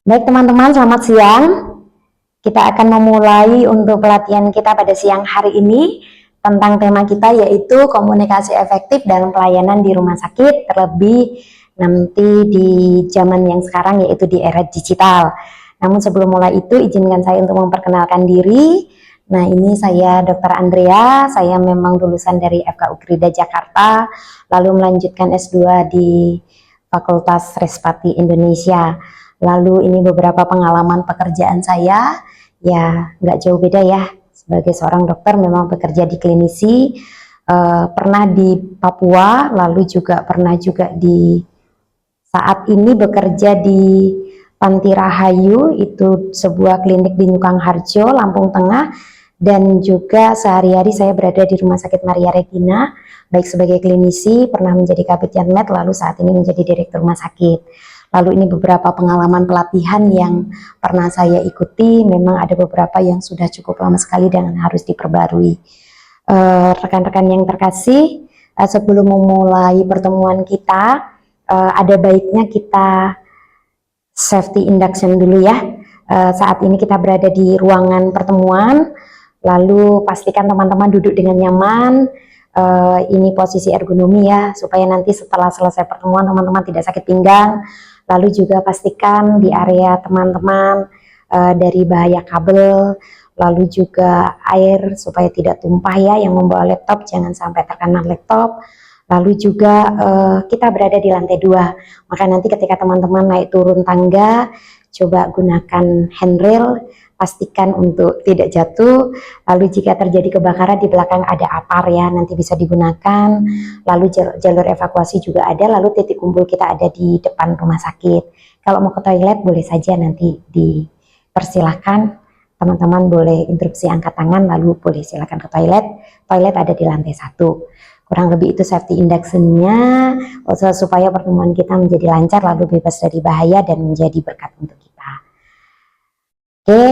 Baik teman-teman, selamat siang. Kita akan memulai untuk pelatihan kita pada siang hari ini tentang tema kita yaitu komunikasi efektif dalam pelayanan di rumah sakit, terlebih nanti di zaman yang sekarang yaitu di era digital. Namun sebelum mulai itu izinkan saya untuk memperkenalkan diri. Nah, ini saya Dr. Andrea, saya memang lulusan dari FK Ugrida Jakarta, lalu melanjutkan S2 di Fakultas Respati Indonesia. Lalu ini beberapa pengalaman pekerjaan saya, ya nggak jauh beda ya. Sebagai seorang dokter memang bekerja di klinisi, pernah di Papua, lalu juga pernah juga di saat ini bekerja di Panti Rahayu, itu sebuah klinik di Nyukang Harjo, Lampung Tengah, dan juga sehari-hari saya berada di Rumah Sakit Maria Regina, baik sebagai klinisi, pernah menjadi Kabid Yanmed, lalu saat ini menjadi Direktur Rumah Sakit. Lalu ini beberapa pengalaman pelatihan yang pernah saya ikuti, memang ada beberapa yang sudah cukup lama sekali dan harus diperbarui. Rekan-rekan yang terkasih, sebelum memulai pertemuan kita, ada baiknya kita safety induction dulu ya. Saat ini kita berada di ruangan pertemuan, lalu pastikan teman-teman duduk dengan nyaman. Ini posisi ergonomi ya, supaya nanti setelah selesai pertemuan teman-teman tidak sakit pinggang. Lalu juga pastikan di area teman-teman dari bahaya kabel, lalu juga air supaya tidak tumpah ya, yang membawa laptop jangan sampai terkena laptop. Lalu juga kita berada di lantai 2, maka nanti ketika teman-teman naik turun tangga, coba gunakan handrail, pastikan untuk tidak jatuh. Lalu jika terjadi kebakaran di belakang ada APAR ya, nanti bisa digunakan. Lalu jalur evakuasi juga ada, lalu titik kumpul kita ada di depan rumah sakit. Kalau mau ke toilet boleh saja nanti dipersilahkan, teman-teman boleh interupsi angkat tangan, lalu boleh silakan ke toilet. Toilet ada di lantai 1. Kurang lebih itu safety induction-nya, supaya pertemuan kita menjadi lancar, lalu bebas dari bahaya dan menjadi berkat untuk kita. Oke,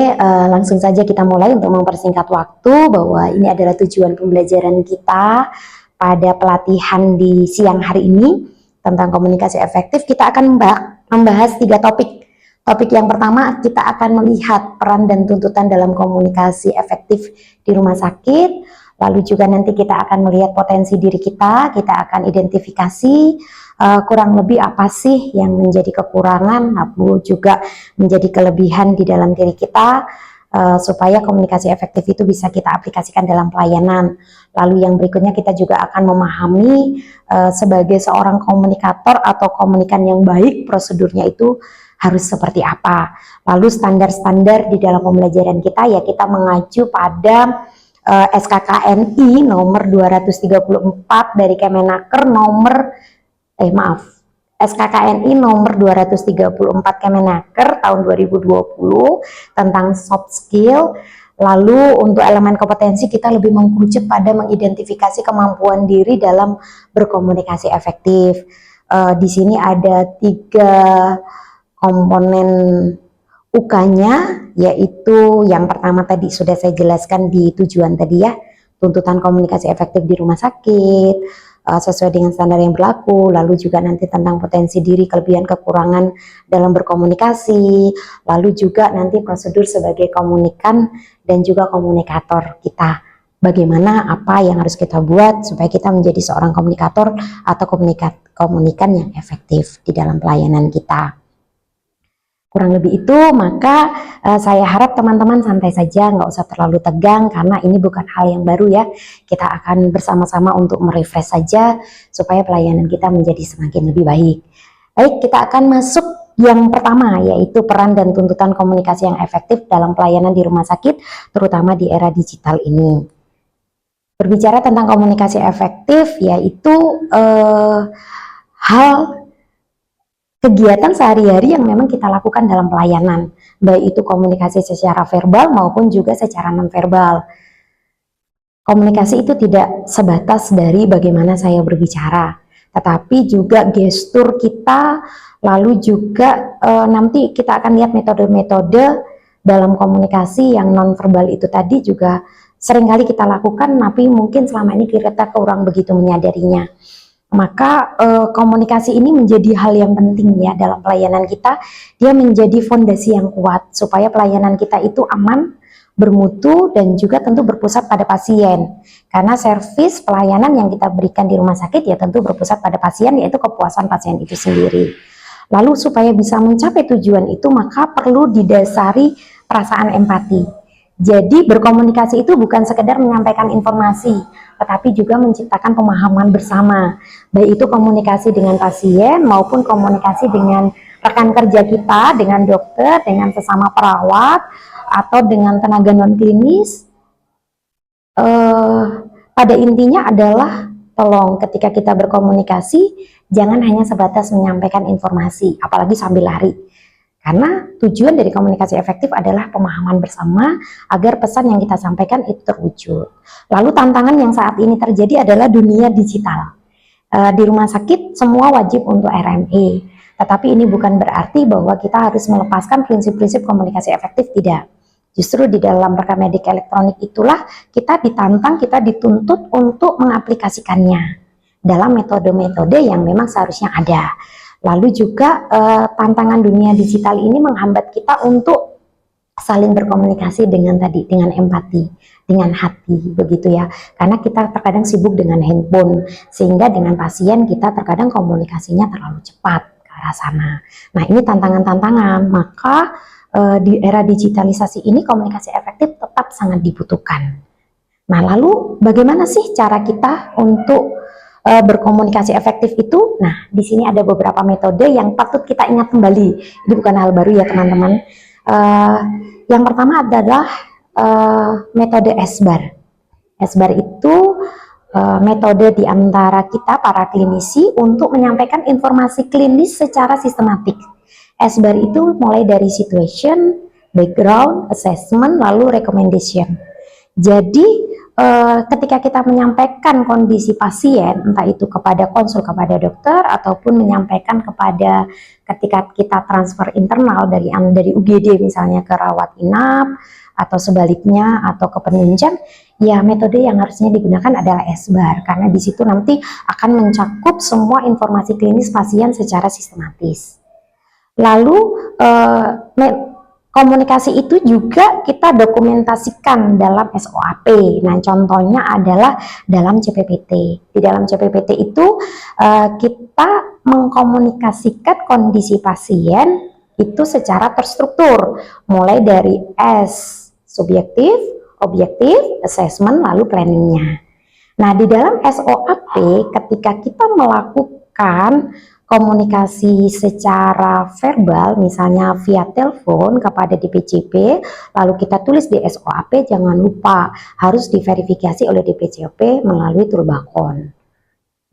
langsung saja kita mulai untuk mempersingkat waktu, bahwa ini adalah tujuan pembelajaran kita pada pelatihan di siang hari ini tentang komunikasi efektif. Kita akan membahas 3 topik. Topik yang pertama, kita akan melihat peran dan tuntutan dalam komunikasi efektif di rumah sakit. Lalu juga nanti kita akan melihat potensi diri kita akan identifikasi kurang lebih apa sih yang menjadi kekurangan, lalu juga menjadi kelebihan di dalam diri kita, supaya komunikasi efektif itu bisa kita aplikasikan dalam pelayanan. Lalu yang berikutnya kita juga akan memahami sebagai seorang komunikator atau komunikan yang baik, prosedurnya itu harus seperti apa. Lalu standar-standar di dalam pembelajaran kita ya, kita mengacu pada SKKNI nomor 234 dari Kemenaker SKKNI nomor 234 Kemenaker tahun 2020 tentang soft skill. Lalu untuk elemen kompetensi kita lebih mengkerucut pada mengidentifikasi kemampuan diri dalam berkomunikasi efektif. Di sini ada 3 komponen UK-nya, yaitu yang pertama tadi sudah saya jelaskan di tujuan tadi ya, tuntutan komunikasi efektif di rumah sakit, sesuai dengan standar yang berlaku, lalu juga nanti tentang potensi diri, kelebihan, kekurangan dalam berkomunikasi, lalu juga nanti prosedur sebagai komunikan dan juga komunikator kita. Bagaimana, apa yang harus kita buat supaya kita menjadi seorang komunikator atau komunikan yang efektif di dalam pelayanan kita. Kurang lebih itu, maka saya harap teman-teman santai saja, nggak usah terlalu tegang, karena ini bukan hal yang baru ya. Kita akan bersama-sama untuk merefresh saja, supaya pelayanan kita menjadi semakin lebih baik. Baik, kita akan masuk yang pertama, yaitu peran dan tuntutan komunikasi yang efektif dalam pelayanan di rumah sakit, terutama di era digital ini. Berbicara tentang komunikasi efektif, yaitu kegiatan sehari-hari yang memang kita lakukan dalam pelayanan, baik itu komunikasi secara verbal maupun juga secara non-verbal. Komunikasi itu tidak sebatas dari bagaimana saya berbicara, tetapi juga gestur kita, lalu juga nanti kita akan lihat metode-metode dalam komunikasi yang non-verbal itu tadi juga seringkali kita lakukan, tapi mungkin selama ini kita kurang begitu menyadarinya. Maka komunikasi ini menjadi hal yang penting ya dalam pelayanan kita. Dia menjadi fondasi yang kuat supaya pelayanan kita itu aman, bermutu, dan juga tentu berpusat pada pasien. Karena servis pelayanan yang kita berikan di rumah sakit ya tentu berpusat pada pasien, yaitu kepuasan pasien itu sendiri. Lalu supaya bisa mencapai tujuan itu maka perlu didasari perasaan empati. Jadi berkomunikasi itu bukan sekedar menyampaikan informasi, tetapi juga menciptakan pemahaman bersama. Baik itu komunikasi dengan pasien maupun komunikasi dengan rekan kerja kita, dengan dokter, dengan sesama perawat, atau dengan tenaga non klinis. Pada intinya adalah tolong ketika kita berkomunikasi jangan hanya sebatas menyampaikan informasi, apalagi sambil lari. Karena tujuan dari komunikasi efektif adalah pemahaman bersama agar pesan yang kita sampaikan itu terwujud. Lalu tantangan yang saat ini terjadi adalah dunia digital. Di rumah sakit semua wajib untuk RME, tetapi ini bukan berarti bahwa kita harus melepaskan prinsip-prinsip komunikasi efektif, tidak. Justru di dalam rekam medik elektronik itulah kita ditantang, kita dituntut untuk mengaplikasikannya dalam metode-metode yang memang seharusnya ada. Lalu juga tantangan dunia digital ini menghambat kita untuk saling berkomunikasi dengan empati, dengan hati, begitu ya. Karena kita terkadang sibuk dengan handphone, sehingga dengan pasien kita terkadang komunikasinya terlalu cepat ke arah sana. Nah, ini tantangan-tantangan. Maka di era digitalisasi ini komunikasi efektif tetap sangat dibutuhkan. Nah, lalu bagaimana sih cara kita untuk berkomunikasi efektif itu? Nah, di sini ada beberapa metode yang patut kita ingat kembali. Ini bukan hal baru ya teman-teman. Yang pertama adalah metode SBAR. SBAR itu metode di antara kita para klinisi untuk menyampaikan informasi klinis secara sistematik. SBAR itu mulai dari situation, background, assessment, lalu recommendation. Jadi ketika kita menyampaikan kondisi pasien, entah itu kepada konsul kepada dokter ataupun menyampaikan kepada ketika kita transfer internal dari UGD misalnya ke rawat inap atau sebaliknya atau ke penunjang, ya metode yang harusnya digunakan adalah SBAR karena di situ nanti akan mencakup semua informasi klinis pasien secara sistematis. Lalu komunikasi itu juga kita dokumentasikan dalam SOAP. Nah, contohnya adalah dalam CPPT. Di dalam CPPT itu kita mengkomunikasikan kondisi pasien itu secara terstruktur, mulai dari S, subjektif, objektif, assessment, lalu planningnya. Nah, di dalam SOAP ketika kita melakukan komunikasi secara verbal, misalnya via telepon kepada DPCP, lalu kita tulis di SOAP, jangan lupa harus diverifikasi oleh DPCP melalui Turbakon.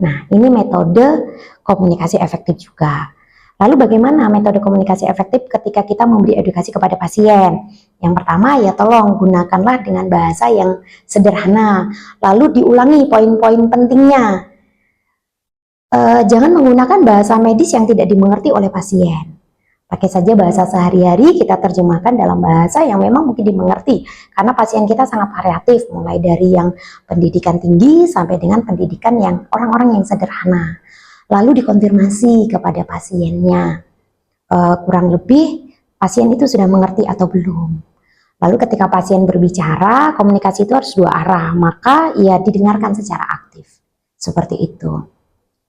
Nah, ini metode komunikasi efektif juga. Lalu bagaimana metode komunikasi efektif ketika kita memberi edukasi kepada pasien? Yang pertama ya tolong gunakanlah dengan bahasa yang sederhana, lalu diulangi poin-poin pentingnya. Jangan menggunakan bahasa medis yang tidak dimengerti oleh pasien. Pakai saja bahasa sehari-hari, kita terjemahkan dalam bahasa yang memang mungkin dimengerti. Karena pasien kita sangat variatif, mulai dari yang pendidikan tinggi sampai dengan pendidikan yang orang-orang yang sederhana. Lalu dikonfirmasi kepada pasiennya, kurang lebih pasien itu sudah mengerti atau belum. Lalu ketika pasien berbicara, komunikasi itu harus dua arah, maka ya didengarkan secara aktif. Seperti itu.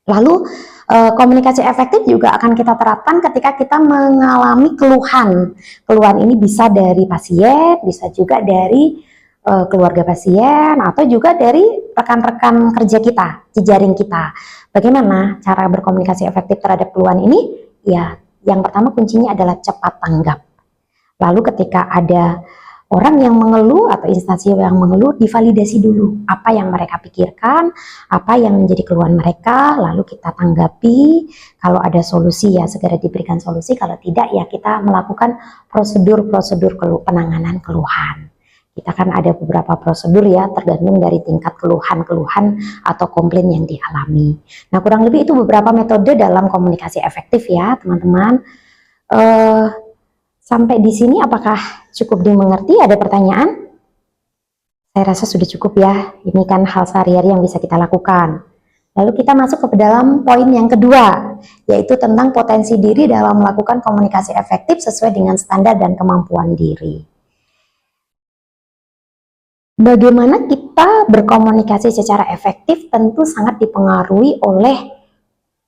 Lalu komunikasi efektif juga akan kita terapkan ketika kita mengalami keluhan. Keluhan ini bisa dari pasien, bisa juga dari keluarga pasien, atau juga dari rekan-rekan kerja kita, jejaring kita. Bagaimana cara berkomunikasi efektif terhadap keluhan ini? Ya, yang pertama kuncinya adalah cepat tanggap. Lalu ketika ada orang yang mengeluh atau instansi yang mengeluh, divalidasi dulu apa yang mereka pikirkan, apa yang menjadi keluhan mereka, lalu kita tanggapi. Kalau ada solusi ya segera diberikan solusi, kalau tidak ya kita melakukan prosedur-prosedur penanganan keluhan. Kita kan ada beberapa prosedur ya, tergantung dari tingkat keluhan-keluhan atau komplain yang dialami. Nah, kurang lebih itu beberapa metode dalam komunikasi efektif ya teman-teman. Sampai di sini apakah cukup dimengerti? Ada pertanyaan? Saya rasa sudah cukup ya. Ini kan hal sehari-hari yang bisa kita lakukan. Lalu kita masuk ke dalam poin yang kedua, yaitu tentang potensi diri dalam melakukan komunikasi efektif sesuai dengan standar dan kemampuan diri. Bagaimana kita berkomunikasi secara efektif tentu sangat dipengaruhi oleh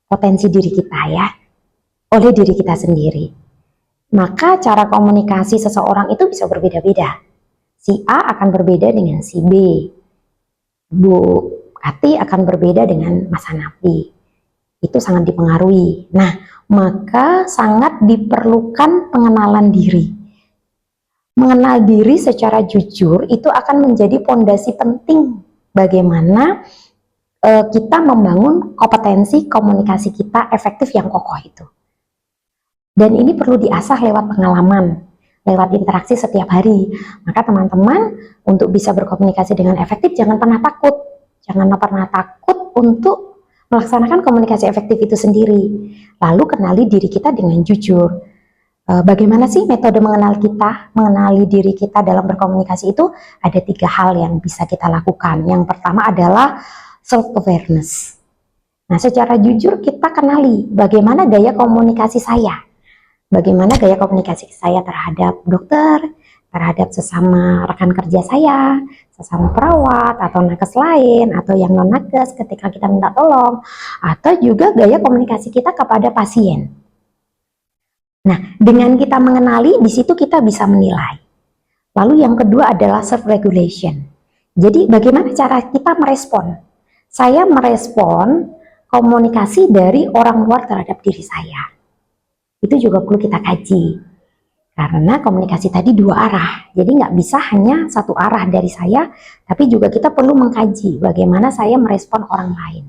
potensi diri kita ya, oleh diri kita sendiri. Maka cara komunikasi seseorang itu bisa berbeda-beda. Si A akan berbeda dengan si B. Bu Kati akan berbeda dengan Mas Hanafi. Itu sangat dipengaruhi. Nah, maka sangat diperlukan pengenalan diri. Mengenal diri secara jujur itu akan menjadi fondasi penting bagaimana kita membangun kompetensi komunikasi kita efektif yang kokoh itu. Dan ini perlu diasah lewat pengalaman, lewat interaksi setiap hari. Maka teman-teman untuk bisa berkomunikasi dengan efektif jangan pernah takut. Jangan pernah takut untuk melaksanakan komunikasi efektif itu sendiri. Lalu kenali diri kita dengan jujur. Bagaimana sih metode mengenali diri kita dalam berkomunikasi itu? Ada 3 hal yang bisa kita lakukan. Yang pertama adalah self-awareness. Nah, secara jujur kita kenali bagaimana gaya komunikasi saya. Bagaimana gaya komunikasi saya terhadap dokter, terhadap sesama rekan kerja saya, sesama perawat, atau nakes lain, atau yang non-nakes ketika kita minta tolong, atau juga gaya komunikasi kita kepada pasien. Nah, dengan kita mengenali, di situ kita bisa menilai. Lalu yang kedua adalah self-regulation. Jadi bagaimana cara kita merespon? Saya merespon komunikasi dari orang luar terhadap diri saya. Itu juga perlu kita kaji. Karena komunikasi tadi 2 arah. Jadi nggak bisa hanya 1 arah dari saya, tapi juga kita perlu mengkaji bagaimana saya merespon orang lain.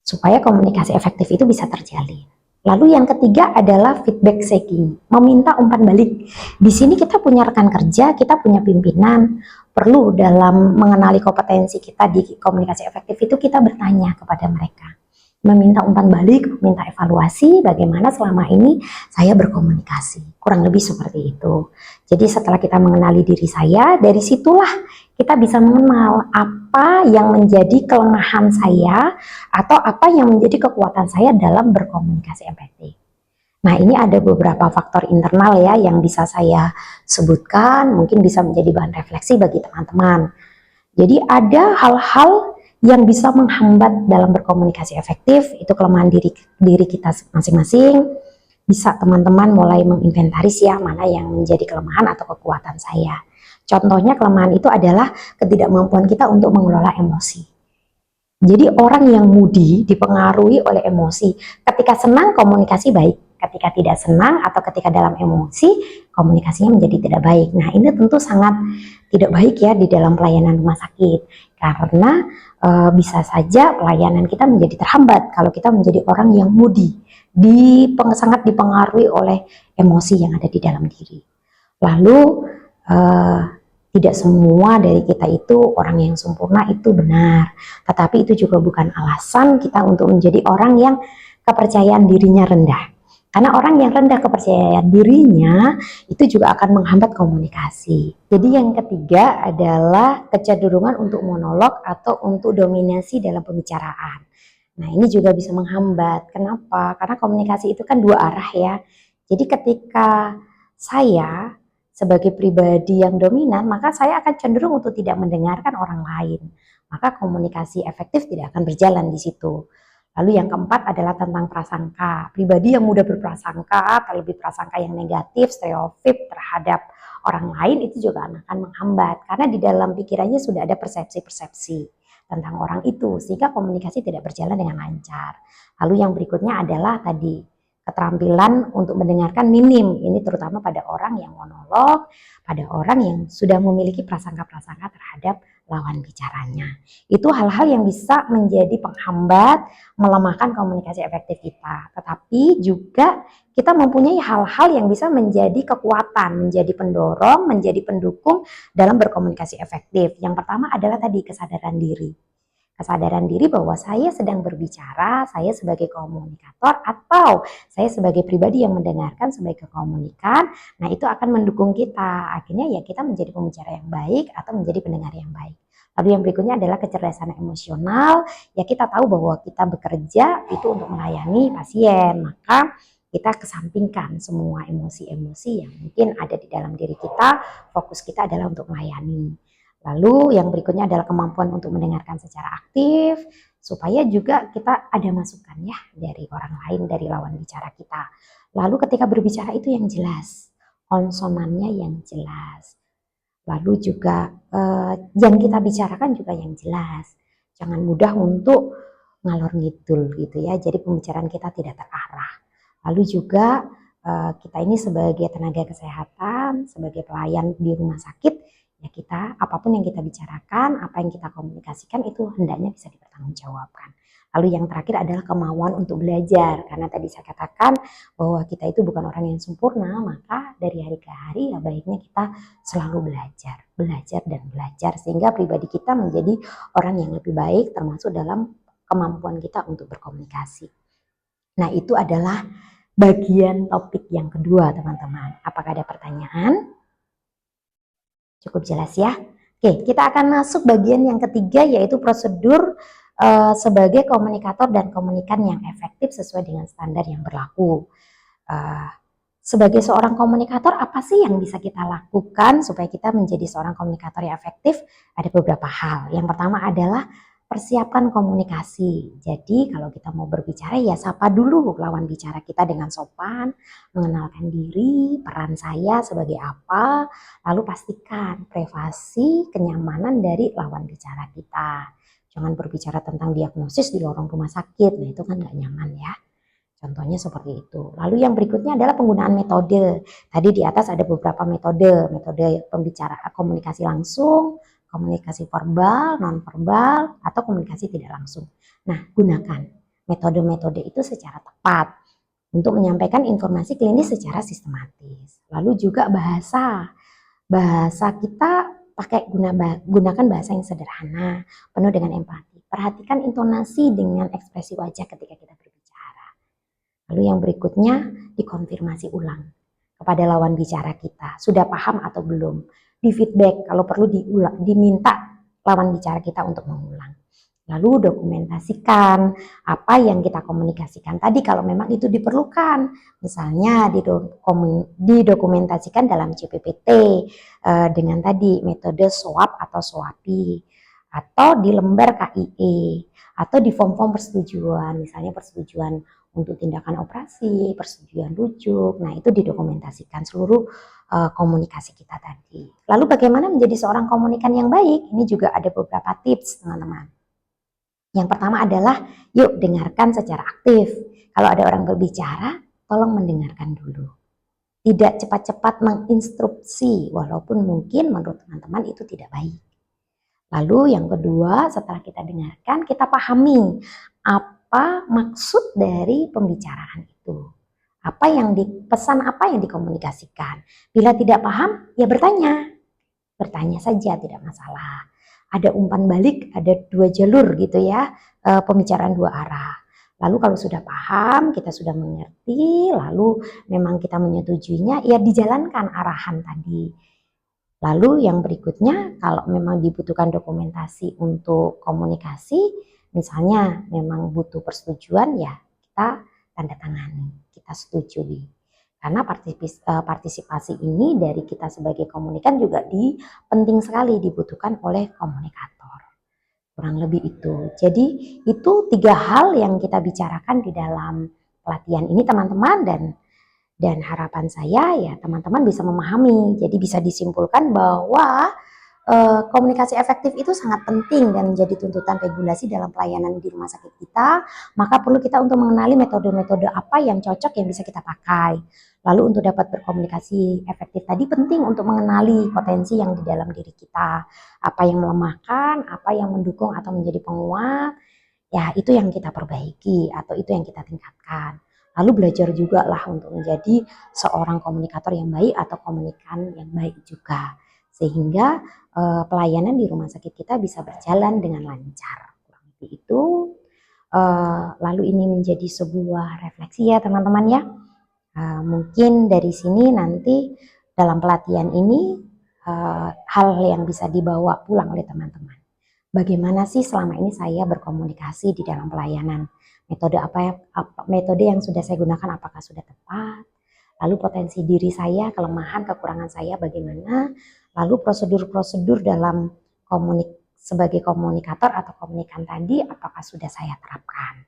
Supaya komunikasi efektif itu bisa terjalin. Lalu yang ketiga adalah feedback seeking, meminta umpan balik. Di sini kita punya rekan kerja, kita punya pimpinan, perlu dalam mengenali kompetensi kita di komunikasi efektif itu kita bertanya kepada mereka. Meminta umpan balik, meminta evaluasi bagaimana selama ini saya berkomunikasi. Kurang lebih seperti itu. Jadi setelah kita mengenali diri saya, dari situlah kita bisa mengenal apa yang menjadi kelemahan saya atau apa yang menjadi kekuatan saya dalam berkomunikasi efektif. Nah, ini ada beberapa faktor internal ya yang bisa saya sebutkan, mungkin bisa menjadi bahan refleksi bagi teman-teman. Jadi ada hal-hal yang bisa menghambat dalam berkomunikasi efektif, itu kelemahan diri kita masing-masing. Bisa teman-teman mulai menginventaris ya mana yang menjadi kelemahan atau kekuatan saya. Contohnya kelemahan itu adalah ketidakmampuan kita untuk mengelola emosi. Jadi orang yang moody dipengaruhi oleh emosi. Ketika senang komunikasi baik, ketika tidak senang atau ketika dalam emosi komunikasinya menjadi tidak baik. Nah, ini tentu sangat tidak baik ya di dalam pelayanan rumah sakit. Karena bisa saja pelayanan kita menjadi terhambat kalau kita menjadi orang yang moody, sangat dipengaruhi oleh emosi yang ada di dalam diri. Lalu tidak semua dari kita itu orang yang sempurna itu benar, tetapi itu juga bukan alasan kita untuk menjadi orang yang kepercayaan dirinya rendah. Karena orang yang rendah kepercayaan dirinya itu juga akan menghambat komunikasi. Jadi yang ketiga adalah kecenderungan untuk monolog atau untuk dominasi dalam pembicaraan. Nah, ini juga bisa menghambat. Kenapa? Karena komunikasi itu kan 2 arah ya. Jadi ketika saya sebagai pribadi yang dominan, maka saya akan cenderung untuk tidak mendengarkan orang lain. Maka komunikasi efektif tidak akan berjalan di situ. Lalu yang keempat adalah tentang prasangka. Pribadi yang mudah berprasangka, terlebih prasangka yang negatif, stereotip terhadap orang lain itu juga akan menghambat. Karena di dalam pikirannya sudah ada persepsi-persepsi tentang orang itu, sehingga komunikasi tidak berjalan dengan lancar. Lalu yang berikutnya adalah tadi, keterampilan untuk mendengarkan minim. Ini terutama pada orang yang monolog, pada orang yang sudah memiliki prasangka-prasangka terhadap lawan bicaranya. Itu hal-hal yang bisa menjadi penghambat, melemahkan komunikasi efektif kita. Tetapi juga kita mempunyai hal-hal yang bisa menjadi kekuatan, menjadi pendorong, menjadi pendukung dalam berkomunikasi efektif. Yang pertama adalah tadi kesadaran diri. Kesadaran diri bahwa saya sedang berbicara, saya sebagai komunikator atau saya sebagai pribadi yang mendengarkan sebagai komunikan, nah itu akan mendukung kita. Akhirnya ya kita menjadi pembicara yang baik atau menjadi pendengar yang baik. Lalu yang berikutnya adalah kecerdasan emosional. Ya kita tahu bahwa kita bekerja itu untuk melayani pasien, maka kita kesampingkan semua emosi-emosi yang mungkin ada di dalam diri kita, fokus kita adalah untuk melayani. Lalu yang berikutnya adalah kemampuan untuk mendengarkan secara aktif, supaya juga kita ada masukan ya dari orang lain, dari lawan bicara kita. Lalu ketika berbicara itu yang jelas, konsonannya yang jelas. Lalu juga yang kita bicarakan juga yang jelas. Jangan mudah untuk ngalor ngidul gitu ya. Jadi pembicaraan kita tidak terarah. Lalu juga kita ini sebagai tenaga kesehatan, sebagai pelayan di rumah sakit, ya kita apapun yang kita bicarakan, apa yang kita komunikasikan itu hendaknya bisa dipertanggungjawabkan. Lalu yang terakhir adalah kemauan untuk belajar, karena tadi saya katakan bahwa kita itu bukan orang yang sempurna, maka dari hari ke hari ya baiknya kita selalu belajar, belajar dan belajar sehingga pribadi kita menjadi orang yang lebih baik termasuk dalam kemampuan kita untuk berkomunikasi. Nah, itu adalah bagian topik yang kedua, teman-teman. Apakah ada pertanyaan? Cukup jelas ya? Oke, kita akan masuk bagian yang ketiga yaitu prosedur sebagai komunikator dan komunikan yang efektif sesuai dengan standar yang berlaku. Sebagai seorang komunikator, apa sih yang bisa kita lakukan supaya kita menjadi seorang komunikator yang efektif? Ada beberapa hal. Yang pertama adalah persiapkan komunikasi. Jadi kalau kita mau berbicara ya sapa dulu lawan bicara kita dengan sopan, mengenalkan diri, peran saya sebagai apa, lalu pastikan privasi, kenyamanan dari lawan bicara kita. Jangan berbicara tentang diagnosis di lorong rumah sakit, nah itu kan nggak nyaman ya. Contohnya seperti itu. Lalu yang berikutnya adalah penggunaan metode. Tadi di atas ada beberapa metode. Metode pembicaraan komunikasi langsung, komunikasi verbal, non-verbal, atau komunikasi tidak langsung. Nah, gunakan metode-metode itu secara tepat untuk menyampaikan informasi klinis secara sistematis. Lalu juga bahasa. Bahasa kita gunakan bahasa yang sederhana, penuh dengan empati. Perhatikan intonasi dengan ekspresi wajah ketika kita berbicara. Lalu yang berikutnya dikonfirmasi ulang kepada lawan bicara kita. Sudah paham atau belum? Di feedback kalau perlu diminta lawan bicara kita untuk mengulang. Lalu dokumentasikan apa yang kita komunikasikan tadi kalau memang itu diperlukan. Misalnya didokumentasikan dalam CPPT dengan tadi metode SWAP atau SWAPI, atau di lembar KIE, atau di form-form persetujuan, misalnya persetujuan untuk tindakan operasi, persetujuan rujuk. Nah, itu didokumentasikan seluruh komunikasi kita tadi. Lalu bagaimana menjadi seorang komunikan yang baik? Ini juga ada beberapa tips, teman-teman. Yang pertama adalah yuk dengarkan secara aktif. Kalau ada orang berbicara, tolong mendengarkan dulu. Tidak cepat-cepat menginstruksi, walaupun mungkin menurut teman-teman itu tidak baik. Lalu yang kedua, setelah kita dengarkan, kita pahami apa maksud dari pembicaraan itu. Apa yang pesan apa yang dikomunikasikan. Bila tidak paham, ya bertanya. Bertanya saja, tidak masalah. Ada umpan balik, ada dua jalur gitu ya, pembicaraan dua arah. Lalu kalau sudah paham, kita sudah mengerti, lalu memang kita menyetujuinya, ya dijalankan arahan tadi. Lalu yang berikutnya, kalau memang dibutuhkan dokumentasi untuk komunikasi, misalnya memang butuh persetujuan, ya kita tanda tangani, kita setujui. Karena partisipasi ini dari kita sebagai komunikan juga penting sekali dibutuhkan oleh komunikator. Kurang lebih itu. Jadi itu 3 hal yang kita bicarakan di dalam pelatihan ini teman-teman, dan harapan saya ya teman-teman bisa memahami. Jadi bisa disimpulkan bahwa komunikasi efektif itu sangat penting dan menjadi tuntutan regulasi dalam pelayanan di rumah sakit kita. Maka perlu kita untuk mengenali metode-metode apa yang cocok yang bisa kita pakai. Lalu untuk dapat berkomunikasi efektif tadi penting untuk mengenali potensi yang di dalam diri kita. Apa yang melemahkan, apa yang mendukung atau menjadi penguat. Ya itu yang kita perbaiki atau itu yang kita tingkatkan. Lalu belajar juga lah untuk menjadi seorang komunikator yang baik atau komunikan yang baik juga. Sehingga pelayanan di rumah sakit kita bisa berjalan dengan lancar. Kurang lebih itu. Lalu ini menjadi sebuah refleksi ya teman-teman ya. Mungkin dari sini nanti dalam pelatihan ini hal yang bisa dibawa pulang oleh teman-teman. bagaimana sih selama ini saya berkomunikasi di dalam pelayanan? Metode yang sudah saya gunakan apakah sudah tepat? Lalu potensi diri saya, kelemahan, kekurangan saya bagaimana? Lalu prosedur-prosedur dalam sebagai komunikator atau komunikan tadi apakah sudah saya terapkan?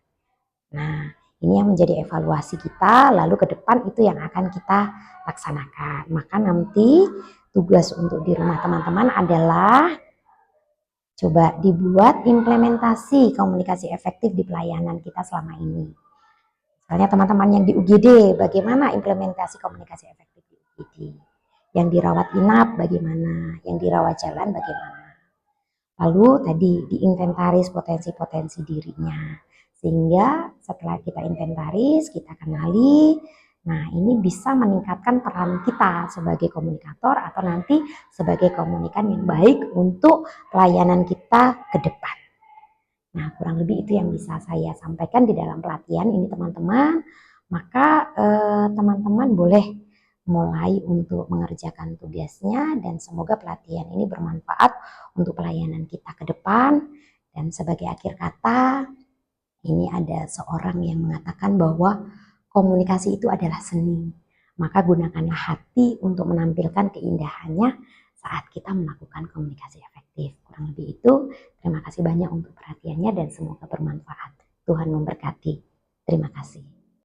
Nah, ini yang menjadi evaluasi kita, lalu ke depan itu yang akan kita laksanakan. Maka nanti tugas untuk di rumah teman-teman adalah coba dibuat implementasi komunikasi efektif di pelayanan kita selama ini. Misalnya teman-teman yang di UGD, bagaimana implementasi komunikasi efektif di UGD? Yang dirawat inap bagaimana? Yang dirawat jalan bagaimana? Lalu tadi diinventaris potensi-potensi dirinya. Sehingga setelah kita inventaris, kita kenali, nah ini bisa meningkatkan peran kita sebagai komunikator atau nanti sebagai komunikan yang baik untuk pelayanan kita ke depan. Nah, kurang lebih itu yang bisa saya sampaikan di dalam pelatihan ini teman-teman. Maka teman-teman boleh mulai untuk mengerjakan tugasnya dan semoga pelatihan ini bermanfaat untuk pelayanan kita ke depan. Dan sebagai akhir kata, ini ada seorang yang mengatakan bahwa komunikasi itu adalah seni. Maka gunakanlah hati untuk menampilkan keindahannya saat kita melakukan komunikasi efektif. Kurang lebih itu, terima kasih banyak untuk perhatiannya dan semoga bermanfaat. Tuhan memberkati. Terima kasih.